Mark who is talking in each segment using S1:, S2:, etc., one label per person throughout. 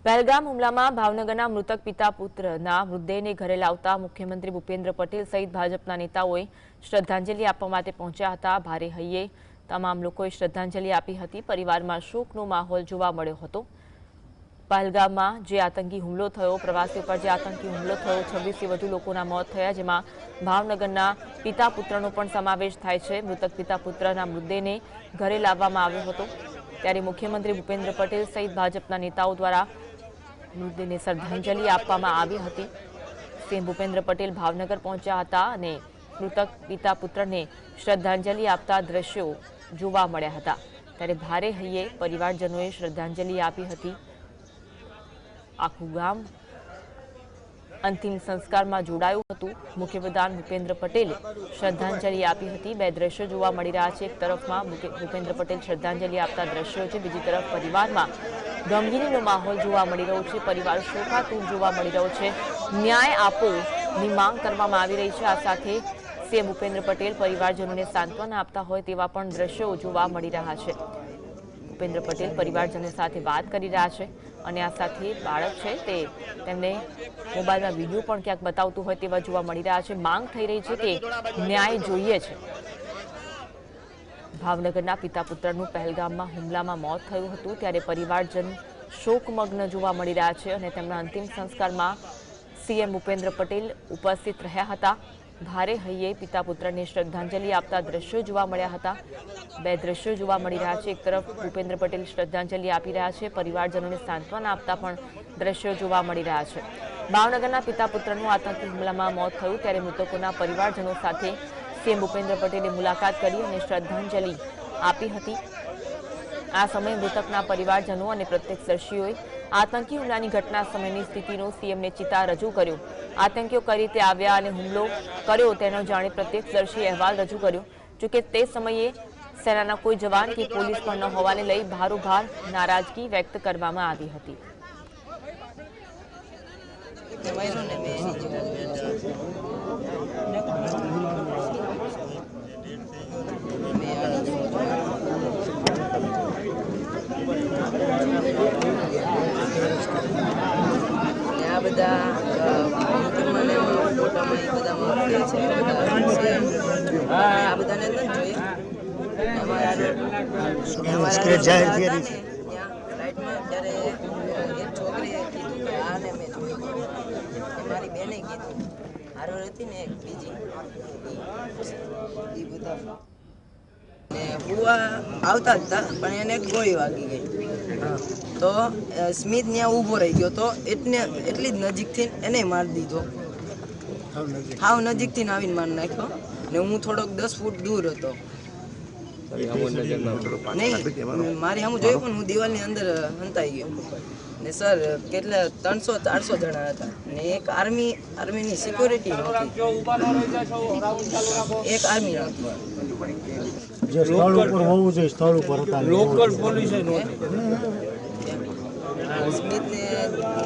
S1: પહેલગામ હુમલામાં ભાવનગરના મૃતક પિતા પુત્રના મૃતદેહને ઘરે લાવતા મુખ્યમંત્રી ભૂપેન્દ્ર પટેલ સહિત ભાજપના નેતાઓએ શ્રદ્ધાંજલિ આપવા માટે પહોંચ્યા હતા। ભારે હૈયે તમામ લોકોએ શ્રદ્ધાંજલિ આપી હતી। પરિવારમાં શોકનો માહોલ જોવા મળ્યો હતો। પહેલગામમાં જે આતંકી હુમલો થયો, પ્રવાસીઓ પર જે આતંકી હુમલો થયો, 26થી વધુ લોકોના મોત થયા, જેમાં ભાવનગરના પિતા પુત્રનો પણ સમાવેશ થાય છે। મૃતક પિતા પુત્રના મૃતદેહને ઘરે લાવવામાં આવ્યો હતો, ત્યારે મુખ્યમંત્રી ભૂપેન્દ્ર પટેલ સહિત ભાજપના નેતાઓ દ્વારા મૃતદેહને શ્રદ્ધાંજલિ આપવામાં આવી હતી। સીએમ ભૂપેન્દ્ર પટેલ ભાવનગર પહોંચ્યા હતા અને મૃતક પિતા પુત્રને શ્રદ્ધાંજલિ આપતા દ્રશ્યો જોવા મળ્યા હતા। ત્યારે ભારે હૈયે પરિવારજનોએ શ્રદ્ધાંજલિ આપી હતી। આખું ગામ અંતિમ સંસ્કારમાં જોડાયું હતું। મુખ્યપ્રધાન ભૂપેન્દ્ર પટેલે શ્રદ્ધાંજલિ આપી હતી। બે દ્રશ્યો જોવા મળી રહ્યા છે। એક તરફમાં ભૂપેન્દ્ર પટેલ શ્રદ્ધાંજલિ આપતા દ્રશ્યો છે, બીજી તરફ પરિવારમાં ગમગીનીનો માહોલ જોવા મળી રહ્યો છે। પરિવાર શોકાતુર જોવા મળી રહ્યો છે। ન્યાય આપોની માંગ કરવામાં આવી રહી છે। આ સાથે સીએમ ભૂપેન્દ્ર પટેલ પરિવારજનોને સાંત્વના આપતા હોય તેવા પણ દ્રશ્યો જોવા મળી રહ્યા છે। ભૂપેન્દ્ર પટેલ પરિવારજનો સાથે વાત કરી રહ્યા છે અને આ સાથે બાળક છે તે તેમને મોબાઈલમાં વિડીયો પણ ક્યાંક બતાવતું હોય તેવા જોવા મળી રહ્યા છે। માંગ થઈ રહી છે કે ન્યાય જોઈએ છે। ભાવનગરના પિતા પુત્રનું પહેલગામમાં હુમલામાં મોત થયું હતું, ત્યારે પરિવારજન શોકમગ્ન જોવા મળી રહ્યા છે અને તેમના અંતિમ સંસ્કારમાં સીએમ ભૂપેન્દ્ર પટેલ ઉપસ્થિત રહ્યા હતા। ભારે હૈયે પિતા પુત્રને શ્રદ્ધાંજલિ આપતા દ્રશ્યો જોવા મળ્યા હતા। બે દ્રશ્યો જોવા મળી રહ્યા છે। એક તરફ ભૂપેન્દ્ર પટેલ શ્રદ્ધાંજલિ આપી રહ્યા છે, પરિવારજનોને સાંત્વના આપતા પણ દ્રશ્યો જોવા મળી રહ્યા છે। ભાવનગરના પિતા પુત્રનું આતંકી હુમલામાં મોત થયું, ત્યારે મૃતકોના પરિવારજનો સાથે સીએમ ભૂપેન્દ્ર પટેલે મુલાકાત કરી અને શ્રદ્ધાંજલિ આપી હતી। આ સમયે મૃતકના પરિવારજનો અને પ્રત્યક્ષદર્શીઓએ આતંકી હુમલાની ઘટના સમયની સ્થિતિનો સીએમને ચિતાર રજૂ કર્યો। આતંકીઓ કઈ રીતે આવ્યા અને હુમલો કર્યો તેનો જાણે પ્રત્યક્ષદર્શી અહેવાલ રજૂ કર્યો। જોકે તે સમયે સેનાના કોઈ જવાન કે પોલીસ પણ ન હોવાને લઈ ભારોભાર નારાજગી વ્યક્ત કરવામાં આવી હતી।
S2: આ બધા મને ફોટામાં એ બધા મૂકે છે, આ બધાને નથી જોઈ। ફ્લાઇટમાં ત્યારે એક છોકરીએ કીધું કે આને મેં જોયું, મારી બેને કીધું, હારોર હતી ને એક બીજી એ બધા હુવા આવતા જ હતા, પણ એને ગોળી વાગી ગઈ તો સ્મિત ત્યાં ઊભો રહી ગયો તો એટલી જ નજીકથી એને મારી દીધો। હાવ નજીકથી આવીને મારી નાખ્યો ને હું થોડોક 10 ફૂટ દૂર હતો। નહીં, મારી સામું જોયું પણ હું દિવાલની અંદર હંતાઈ ગયો ને સર કેટલા 300-400 જણા હતા ને એક આર્મીની સિક્યોરિટી નહોતી, એક આર્મી નહોતી।
S3: જે સ્થળ ઉપર હોવું જોઈએ સ્થળ ઉપર હતા, લોકલ પોલીસ
S2: સ્મિતને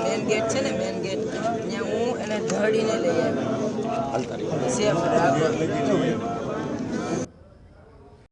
S2: મેન ગેટ છે ને, મેન ગેટ ત્યાં હું એને ઢળીને લઈ આવ્યો સેફ રાખવા।